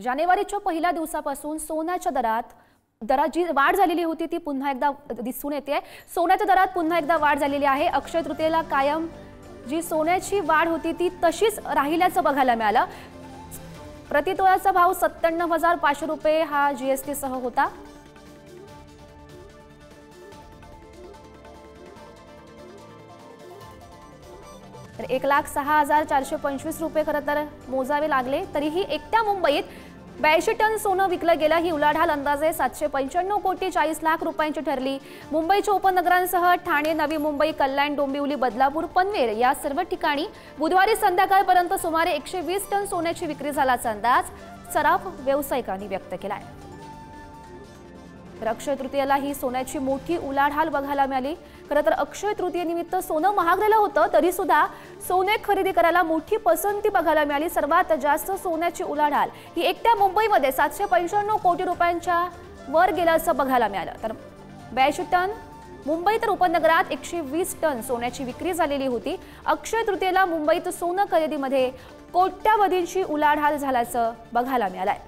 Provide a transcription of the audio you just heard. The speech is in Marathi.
जानेवारीच्या पहिल्या दिवसापासून सोन्याच्या दरात जी वाढ झालेली होती ती पुन्हा एकदा दिसून येते। सोन्याच्या दरात पुन्हा एकदा वाढ झालेली आहे। अक्षय तृतीयेला कायम जी सोन्याची वाढ होती ती तशीच राहिल्याचं बघायला मिळालं। प्रतितोळ्याचा भाव 97,500 रुपये हा जीएसटी सह होता। तर 1,06,425 रुपये खरं तर मोजावे लागले, तरीही एकट्या मुंबईत 82 टन सोनं विकलं गेलं। ही उलाढाल अंदाजे 795 कोटी 40 लाख रुपयांची ठरली। मुंबईच्या उपनगरांसह ठाणे, नवी मुंबई, कल्याण, डोंबिवली, बदलापूर, पनवेल या सर्व ठिकाणी बुधवारी संध्याकाळपर्यंत सुमारे 120 टन सोन्याची विक्री झाल्याचा अंदाज सराफ व्यावसायिकांनी व्यक्त केलाय। तर अक्षय तृतीयेला ही सोन्याची मोठी उलाढाल बघायला मिळाली। खरं तर अक्षय तृतीयेनिमित्त सोनं महागलेलं होतं, तरी सुद्धा सोने खरेदी करायला मोठी पसंती बघायला मिळाली। सर्वात जास्त सोन्याची उलाढाल ही एकट्या मुंबईमध्ये 795 कोटी रुपयांच्या वर गेल्याचं बघायला मिळालं। तर 82 टन मुंबई तर उपनगरात 120 टन सोन्याची विक्री झालेली होती। अक्षय तृतीयेला मुंबईत सोनं खरेदीमध्ये कोट्यावधींची उलाढाल झाल्याचं बघायला मिळालंय।